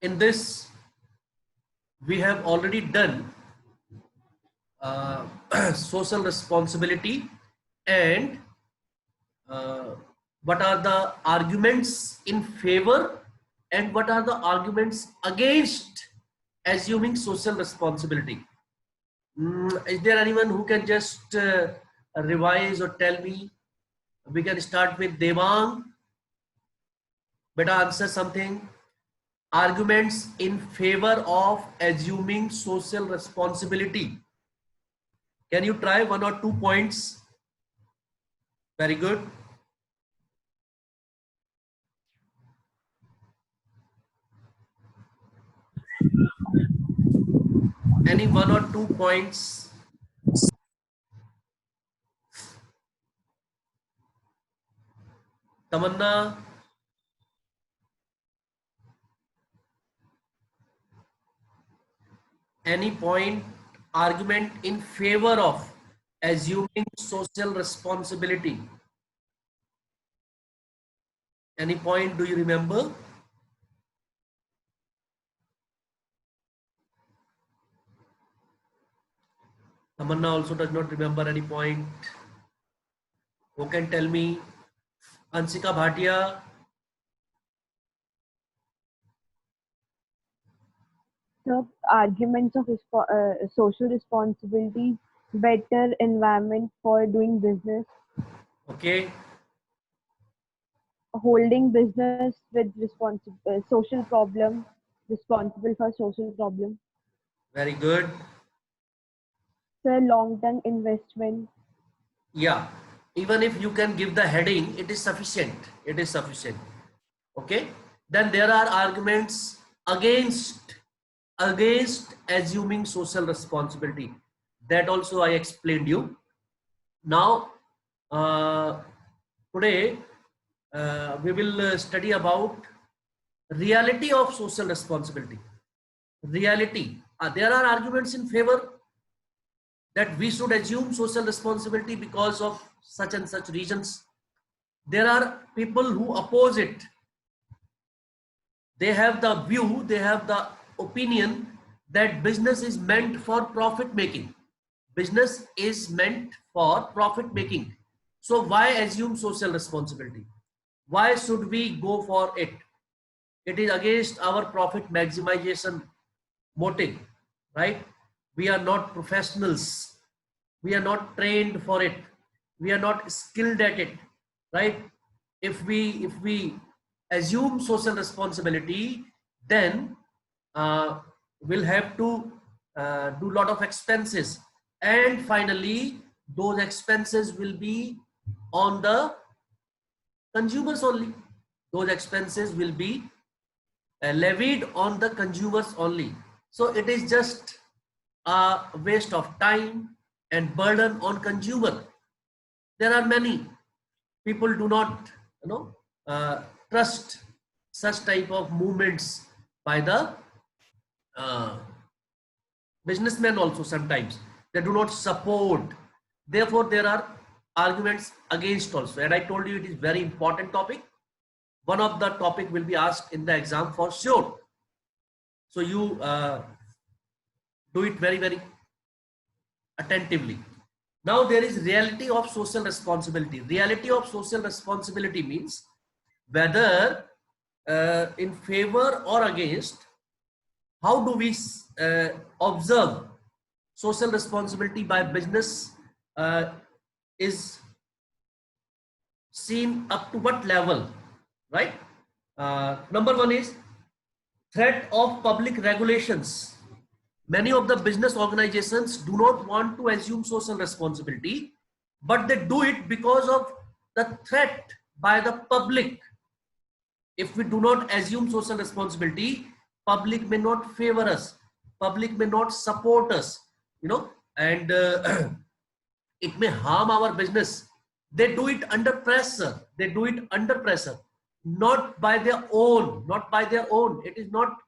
in this we have already done uh, social responsibility and uh, what are the arguments in favor and what are the arguments against assuming social responsibility. Is there anyone who can just revise or tell me? We can start with Devang. Better answer something. Arguments in favor of assuming social responsibility. Can you try 1 or 2 points? Very good. Any 1 or 2 points? Tamanna, any point, argument in favor of assuming social responsibility? Any point do you remember? Tamanna also does not remember any point. Who can tell me? Ansika Bhatia. The arguments of social responsibility, better environment for doing business, Okay. holding business with social problem, responsible for social problem. Very good. The long-term investment. Yeah. Even if you can give the heading, it is sufficient. It is sufficient. Okay. Then there are arguments against assuming social responsibility. That also I explained you. Now, today we will study about reality of social responsibility. Reality. There are arguments in favor that we should assume social responsibility because of such and such reasons. There are people who oppose it. They have the view, they have the opinion that business is meant for profit making. Business is meant for profit making. So why assume social responsibility? Why should we go for it? It is against our profit maximization motive, right? We are not professionals. We are not trained for it. We are not skilled at it, right? If we assume social responsibility, then we'll have to do lot of expenses, and finally those expenses will be on the consumers only. Those expenses will be levied on the consumers only. So it is just a waste of time and burden on consumer. There are many people do not, trust such type of movements by the uh, businessmen also. Sometimes they do not support. Therefore, there are arguments against also. And I told you it is very important topic. One of the topic will be asked in the exam for sure. So you do it very, very attentively. Now there is reality of social responsibility. Reality of social responsibility means whether in favor or against, how do we observe social responsibility by business is seen up to what level, right? Number one is threat of public regulations. Many of the business organizations do not want to assume social responsibility, but they do it because of the threat by the public. If we do not assume social responsibility, public may not favor us, public may not support us, and it may harm our business. They do it under pressure. They do it under pressure, not by their own, not by their own. It is not,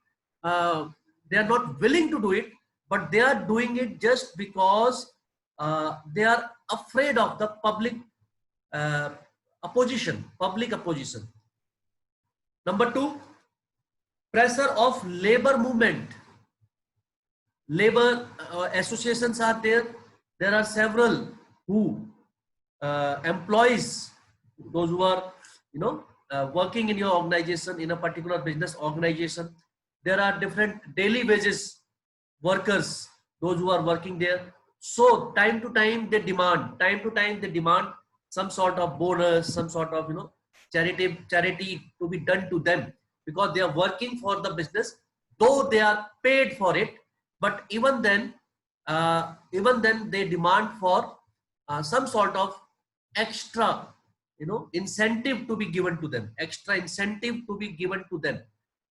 they are not willing to do it, but they are doing it just because they are afraid of the public opposition, public opposition. Number two, pressure of labor movement. Labor associations are there. There are several who employs those who are, you know, working in your organization, in a particular business organization. There are different daily wages workers, those who are working there. So time to time they demand some sort of bonus, some sort of, you know, charity to be done to them, because they are working for the business, though they are paid for it. But even then they demand for some sort of extra, you know, incentive to be given to them, extra incentive to be given to them.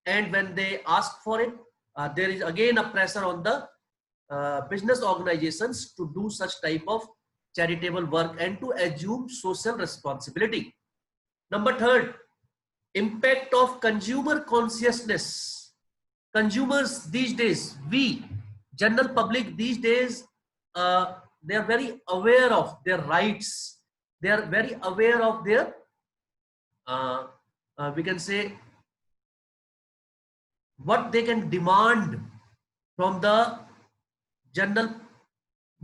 And when they ask for it, there is again a pressure on the business organizations to do such type of charitable work and to assume social responsibility. Number third, impact of consumer consciousness. Consumers these days, we general public these days, they are very aware of their rights. They are very aware of their, we can say, what they can demand from the general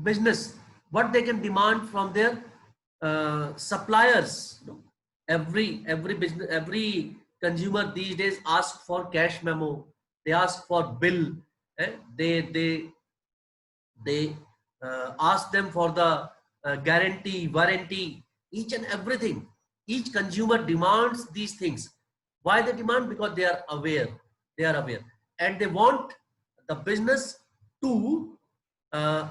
business, what they can demand from their suppliers. You know, every business, every consumer these days ask for cash memo, they ask for bill, they ask them for the guarantee, warranty, each and everything. Each consumer demands these things. Why they demand? Because they are aware. They are aware, and they want the business to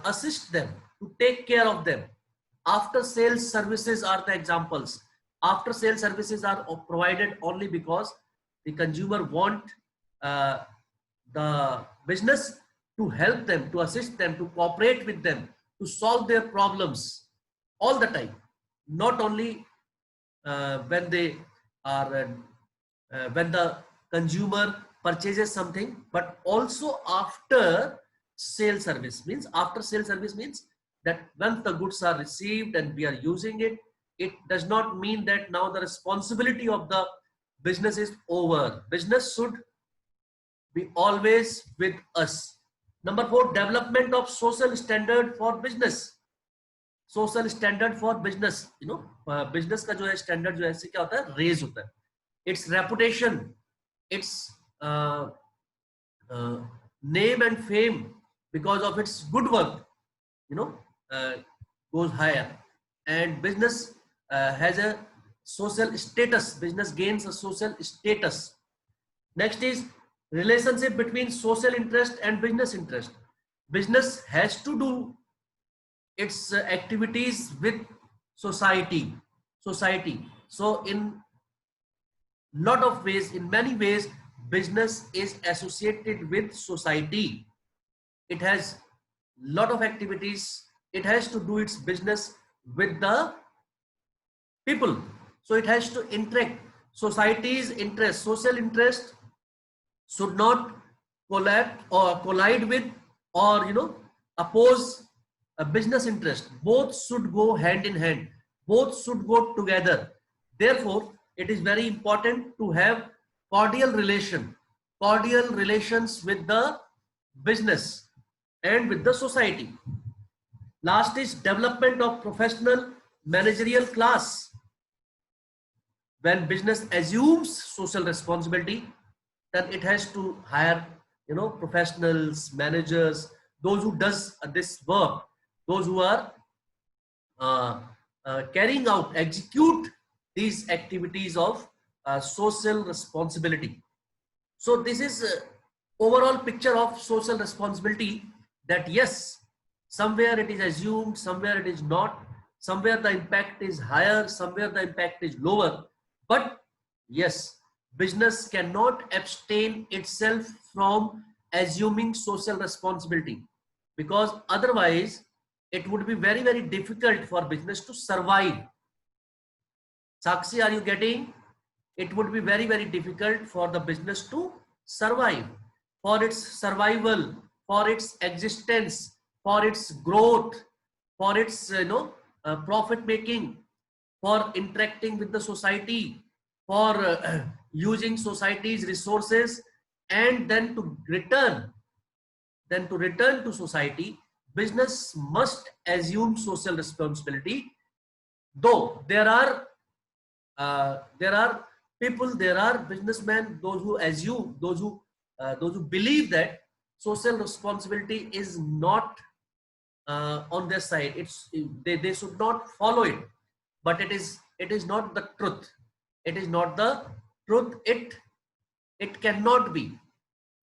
assist them, to take care of them. After sales services are the examples. After sales services are provided only because the consumer want uh, the business to help them, to assist them, to cooperate with them, to solve their problems all the time. Not only when they are, when the consumer purchases something, but also after sale service. Means after sale service means that once the goods are received and we are using it, it does not mean that now the responsibility of the business is over. Business should be always with us. Number four, development of social standard for business. Social standard for business, you know, business का जो है standard जो है इससे क्या होता है, raise होता है. It's reputation, it's name and fame because of its good work, you know, goes higher. And business has a social status. Business gains a social status. Next is relationship between social interest and business interest. Business has to do its activities with society. So in lot of ways, in many ways, business is associated with society. It has lot of activities. It has to do its business with the people, so it has to interact. Society's interest, social interest should not collide with, or, you know, oppose a business interest. Both should go hand in hand, both should go together. Therefore it is very important to have cordial relations with the business and with the society. Last is development of professional managerial class. When business assumes social responsibility, then it has to hire, you know, professionals, managers, those who does this work, those who are carrying out, execute these activities of social responsibility. So this is overall picture of social responsibility, that yes, somewhere it is assumed, somewhere it is not, somewhere the impact is higher, somewhere the impact is lower. But yes, business cannot abstain itself from assuming social responsibility, because otherwise it would be very, very difficult for business to survive. Sakshi, are you getting? It would be very, very difficult for the business to survive. For its survival, for its existence, for its growth, for its, you know, profit making, for interacting with the society, for using society's resources, and then to return to society, business must assume social responsibility. Though there are people, there are businessmen, those who believe that social responsibility is not on their side. They should not follow it, but it is not the truth. It is not the truth. It cannot be.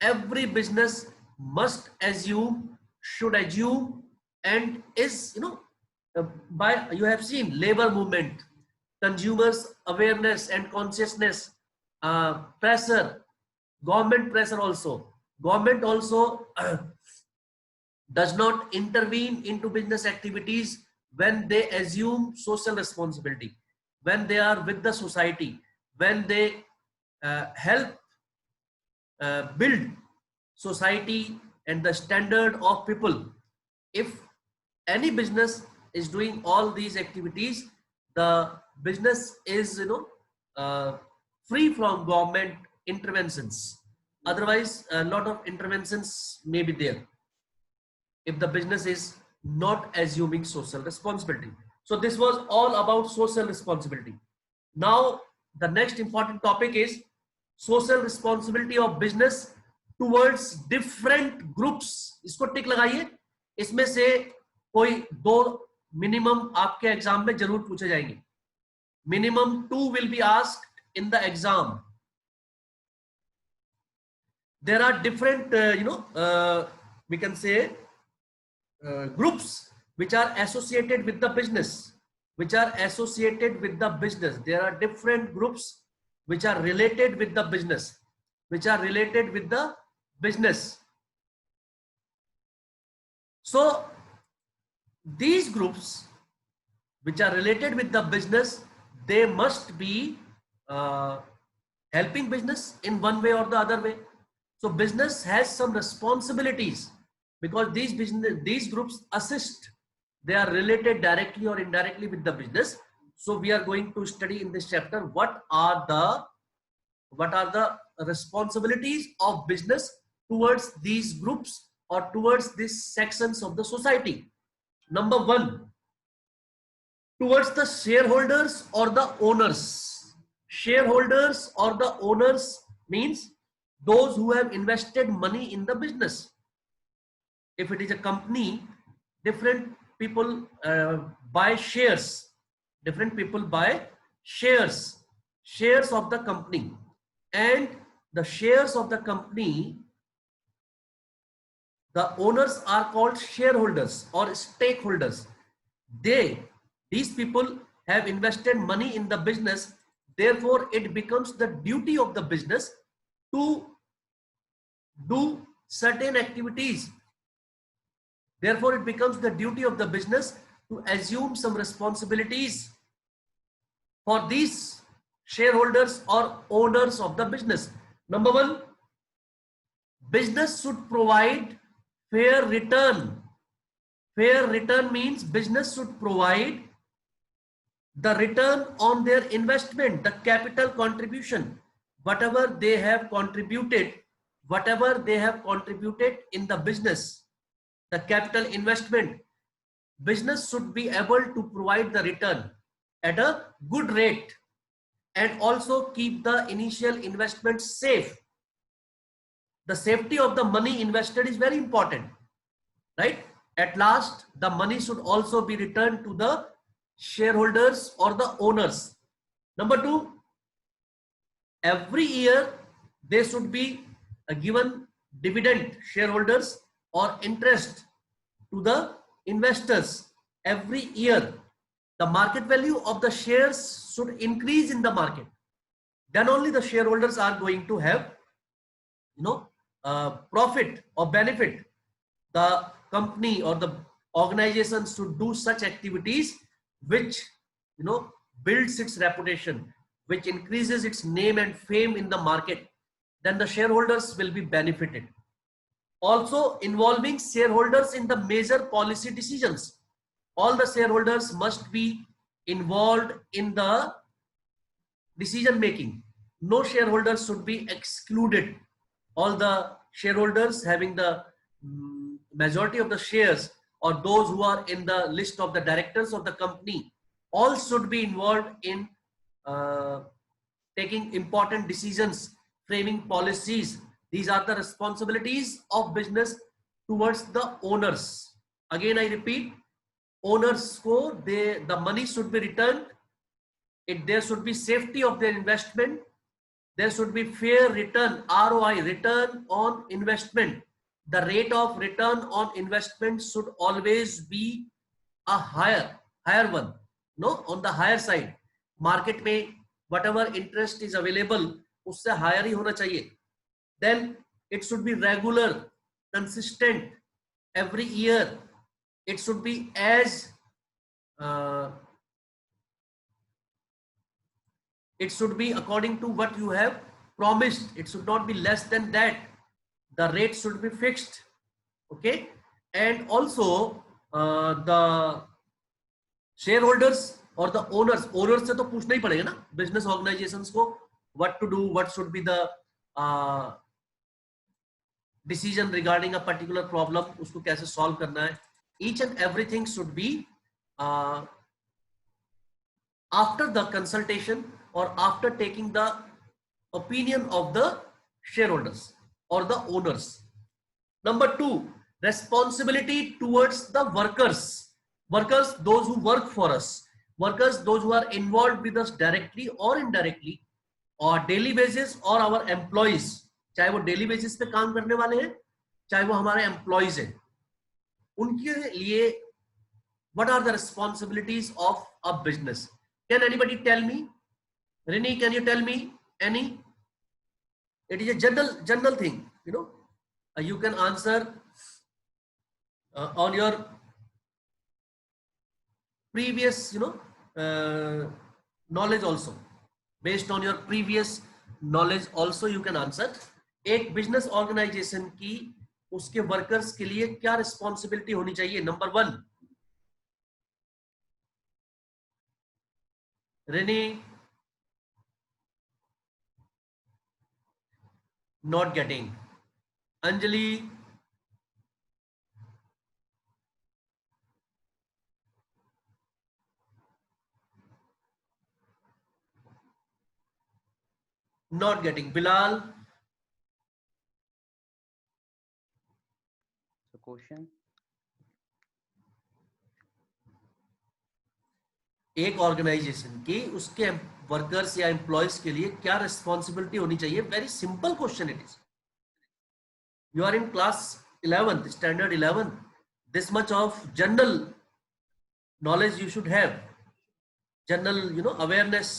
Every business must assume, should assume, and is, by, you have seen labor movement, consumers awareness and consciousness, pressure, government pressure also. Government also does not intervene into business activities when they assume social responsibility, when they are with the society, when they help build society and the standard of people. If any business is doing all these activities, the business is, free from government interventions. Otherwise, a lot of interventions may be there if the business is not assuming social responsibility. So this was all about social responsibility. Now the next important topic is social responsibility of business towards different groups. इसको टिक लगाइए, इसमें से कोई दो minimum आपके exam में जरूर पूछे जाएंगे. Minimum 2 will be asked in the exam. There are different, we can say groups which are associated with the business, There are different groups which are related with the business, So these groups which are related with the business, they must be helping business in one way or the other way. So business has some responsibilities because these groups assist. They are related directly or indirectly with the business. So we are going to study in this chapter what are the responsibilities of business towards these groups or towards these sections of the society. Number 1, towards the shareholders or the owners. Shareholders or the owners means those who have invested money in the business. If it is a company, different people buy shares. Different people buy shares of the company, and the shares of the company, the owners are called shareholders or stakeholders. These people have invested money in the business. Therefore, it becomes the duty of the business to do certain activities. Therefore, it becomes the duty of the business to assume some responsibilities for these shareholders or owners of the business. Number 1, business should provide fair return. Fair return means business should provide the return on their investment, the capital contribution, whatever they have contributed in the business, the capital investment. Business should be able to provide the return at a good rate and also keep the initial investment safe. The safety of the money invested is very important, right? At last, the money should also be returned to the shareholders or the owners. Number 2, every year they should be given dividend, shareholders, or interest to the investors. Every year the market value of the shares should increase in the market. Then only the shareholders are going to have profit or benefit. The company or the organization should do such activities which builds its reputation, which increases its name and fame in the market. Then the shareholders will be benefited. Also involving shareholders in the major policy decisions. All the shareholders must be involved in the decision making. no shareholders should be excluded. All the shareholders having the majority of the shares, or those who are in the list of the directors of the company, all should be involved in uh, taking important decisions, framing policies. These are the responsibilities of business towards the owners. Again, I repeat, owners ko the money should be returned. There should be safety of their investment. There should be fair return, ROI, return on investment. The rate of return on investment should always be a higher one. No, on the higher side. Market में whatever interest is available, उससे higher ही होना चाहिए. Then it should be regular, consistent, every year. It should be as it should be according to what you have promised. It should not be less than that. The rate should be fixed. Okay. And also the shareholders or the owners से तो पूछना ही पड़ेगा ना business organizations को, what to do, what should be the decision regarding a particular problem, उसको कैसे solve करना है. Each and everything should be after the consultation or after taking the opinion of the shareholders or the owners. Number 2, responsibility towards the workers. Workers, those who work for us. Workers, those who are involved with us directly or indirectly, or daily basis, or our employees. चाहे वो daily basis पे काम करने वाले हैं, चाहे वो हमारे employees हैं. उनके लिए what are the responsibilities of a business? Can anybody tell me? Rini, can you tell me any? It is a general thing, you know. You can answer on your previous, you know, knowledge also. Based on your previous knowledge also you can answer. एक business organization की उसके workers के लिए क्या responsibility होनी चाहिए? Number 1. Rini, not getting. Anjali, not getting. Bilal, The question. एक organisation की उसके वर्कर्स या एम्प्लॉयज के लिए क्या रिस्पॉन्सिबिलिटी होनी चाहिए? Very simple question it is. You are in class 11th, standard 11. This much of general knowledge you should have. General, you know, awareness.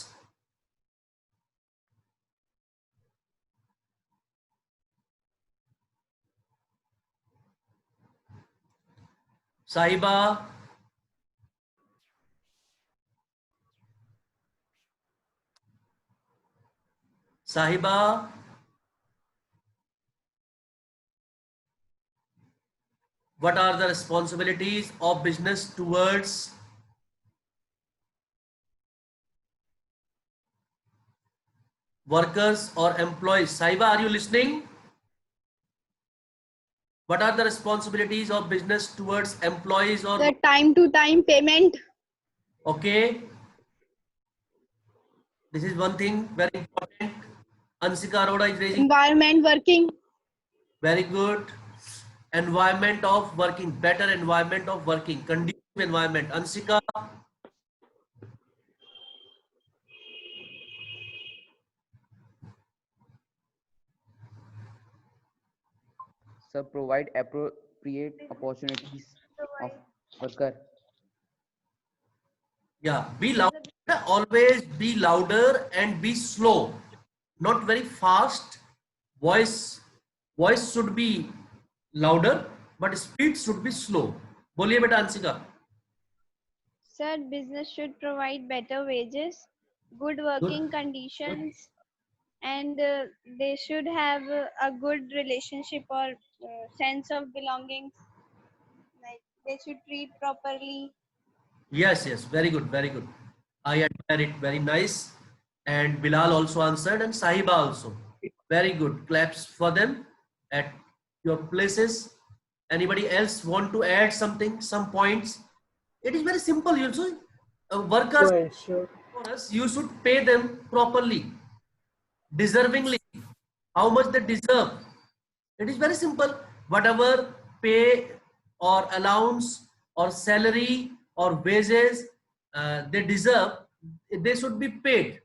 Sahiba, Sahiba, what are the responsibilities of business towards workers or employees? Sahiba, are you listening? What are the responsibilities of business towards employees or The time to time payment. okay? This is one thing very important. Ansika Arora is raising. Environment working. Very good. Environment of working, better environment of working, conducive environment. Ansika, Sir, provide appropriate opportunities of worker. yeah, be louder. Always be louder and be slow. Not very fast. Voice should be louder, but speed should be slow. बोलिए बेटा Anshika. Sir, business should provide better wages, good working conditions, and they should have a good relationship or sense of belonging. Like they should treat properly. Yes, yes, very good, very good. I admire it. Very nice. and Bilal also answered, and Sahiba also. Very good. Claps for them at your places. Anybody else want to add something, some points? It is very simple. You also, workers Sure. for us, you should pay them properly, deservingly, how much they deserve. It is very simple. Whatever pay or allowance or salary or wages they deserve, they should be paid.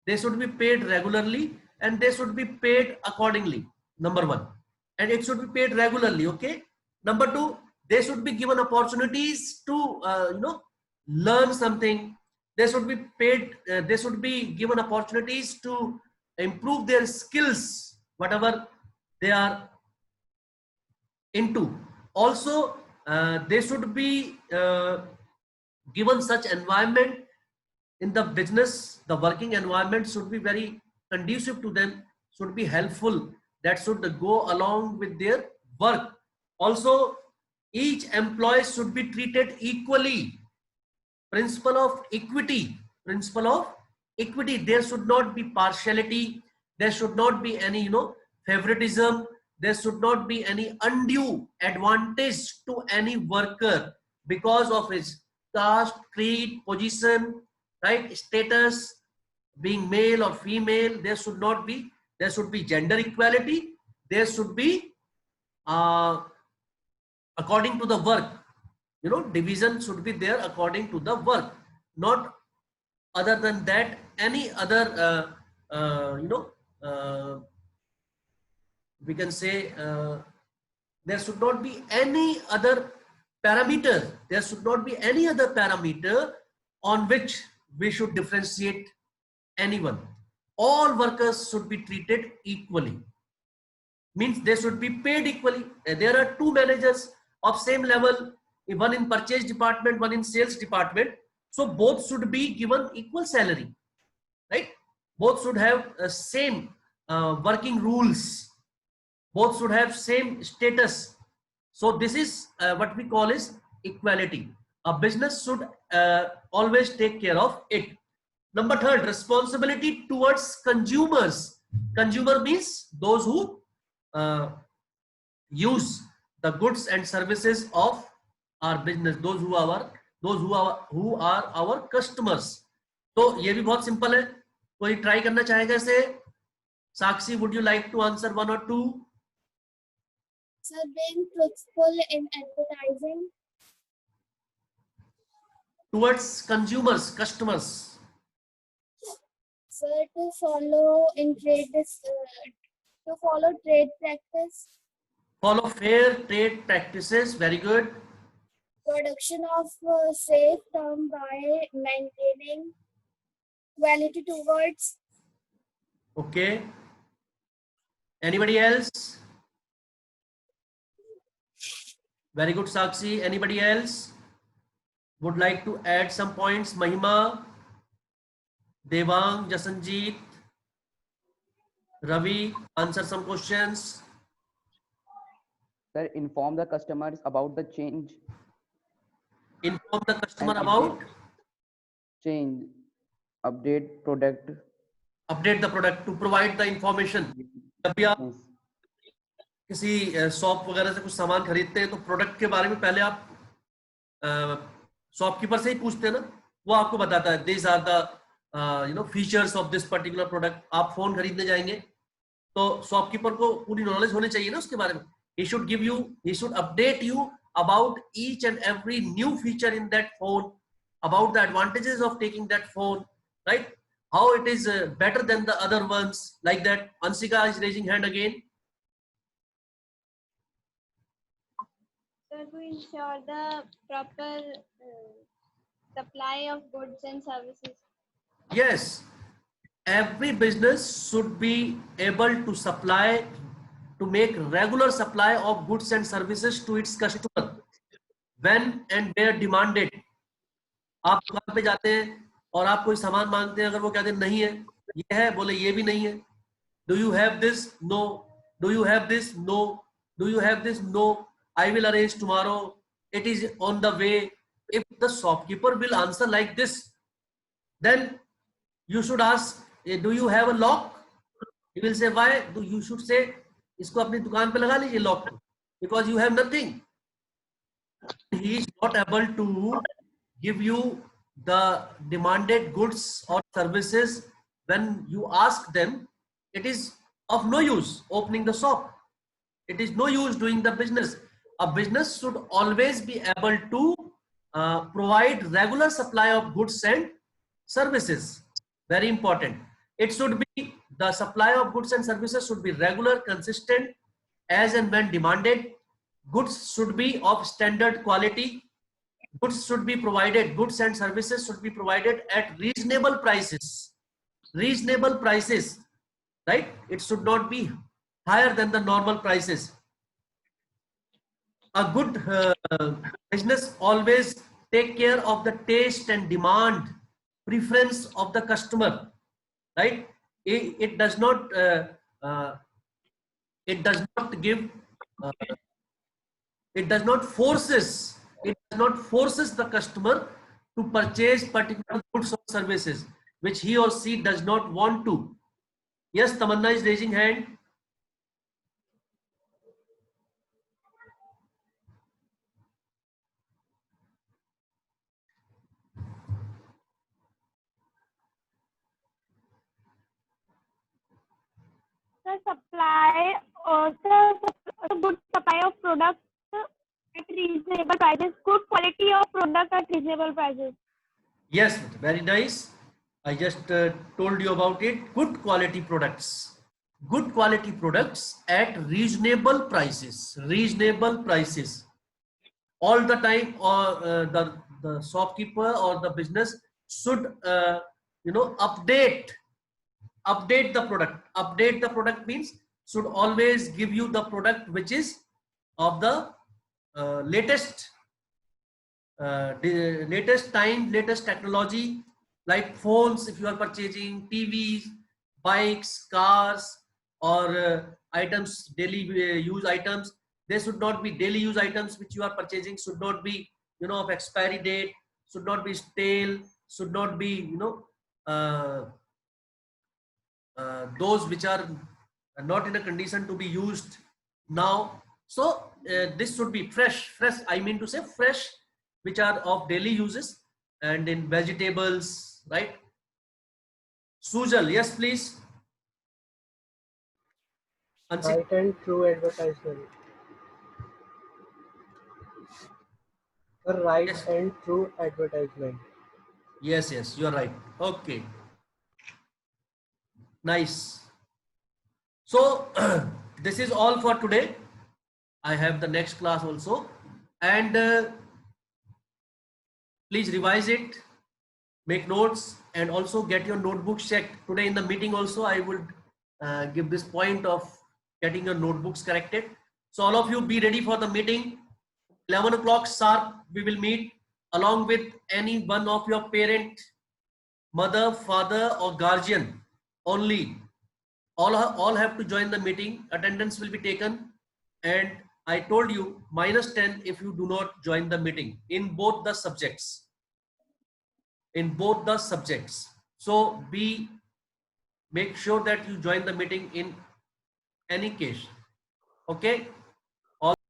They should be paid regularly and they should be paid accordingly. Number one, and it should be paid regularly. Okay. Number two, they should be given opportunities to learn something. They should be paid. They should be given opportunities to improve their skills, whatever they are into. Also, they should be given such environment in the business. The working environment should be very conducive to them, should be helpful, that should go along with their work. Also, each employee should be treated equally. Principle of equity. Principle of equity. There should not be partiality. There should not be any favoritism. There should not be any undue advantage to any worker because of his caste, creed, position, right, status, being male or female. There should not be. There should be gender equality. There should be according to the work. Division should be there according to the work. Not other than that, any other we can say there should not be any other parameter. There should not be any other parameter on which we should differentiate anyone. All workers should be treated equally. Means they should be paid equally. There are two managers of same level, one in purchase department, one in sales department. So both should be given equal salary, right? Both should have same working rules. Both should have same status. So this is what we call is equality. A business should always take care of it. Number third, responsibility towards consumers. Consumer means those who use the goods and services of our business, those who are our customers. तो ये भी बहुत simple है. कोई try करना चाहेगा इसे? साक्षी, would you like to answer one or two? Sir, being truthful in advertising. Towards consumers, customers. Sir, to follow in trade to follow trade practice. Follow fair trade practices. Very good. Production of safe term by maintaining quality towards. Okay. Anybody else? Very good, Sakshi. Anybody else would like to add some points? Mahima, Devang, Jasanjeet, Ravi, answer some questions. Sir, inform the customers about the change. Inform the customer And about? Change. Update product. Update the product, to provide the information. जब भी आप Yes. किसी shop वगैरह से कुछ सामान खरीदते हैं तो प्रोडक्ट के बारे में पहले आप शॉपकीपर से ही पूछते हैं ना. वो आपको बताता है these are the features of this particular product. आप फोन खरीदने जाएंगे तो शॉपकीपर को पूरी नॉलेज होनी चाहिए ना उसके बारे में. He should update you about each and every new feature in that phone, about the advantages of taking that phone, right? How it is better than the other ones, like that. Ansika is raising hand again. So to ensure the proper supply of goods and services. Yes, every business should be able to supply, to make regular supply of goods and services to its customer when and where demanded. आप दुकान पे जाते हैं और आप कोई सामान मांगते हैं, अगर वो कहते हैं नहीं है, ये है, बोले ये भी नहीं है. Do you have this? No. Do you have this? No. Do you have this? No. I will arrange tomorrow. It is on the way. If the shopkeeper will answer like this, then You should ask, do you have a lock? He will say, why? You should say, इसको अपनी दुकान पे लगा लीजिए lock, because you have nothing. He is not able to give you the demanded goods or services. When you ask them, it is of no use opening the shop. It is no use doing the business. A business should always be able to provide regular supply of goods and services. Very important. It should be, the supply of goods and services should be regular, consistent, as and when demanded. Goods should be of standard quality. Goods should be provided, goods and services should be provided at reasonable prices. Reasonable prices, right? It should not be higher than the normal prices. A good business always take care of the taste and demand, preference of the customer, right? It does not give it does not forces the customer to purchase particular goods or services which he or she does not want to. Yes, Tamanna is raising hand. The supply, the good supply of products at reasonable prices, good quality of product at reasonable prices. Yes, very nice. I just told you about it. Good quality products. Good quality products at reasonable prices. Reasonable prices. All the time, or the shopkeeper or the business should update the product. Update the product means should always give you the product which is of the latest time, latest technology, like phones if you are purchasing, TVs, bikes, cars, or items, daily use items. They should not be daily use items which you are purchasing, should not be of expiry date, should not be stale, should not be those which are not in a condition to be used now. So this should be fresh, I mean to say fresh, which are of daily uses, and in vegetables, right? Sujal, yes please. Right and true advertisement. The right Yes. and true advertisement. Yes, you are right. Okay, nice. So this is all for today. I have the next class also, and please revise it, make notes, and also get your notebooks checked. Today in the meeting also I would give this point of getting your notebooks corrected. So all of you be ready for the meeting. 11 o'clock sharp we will meet, along with any one of your parent, mother, father, or guardian only. All have to join the meeting. Attendance will be taken, and I told you -10 if you do not join the meeting in both the subjects. So make sure that you join the meeting in any case. Okay.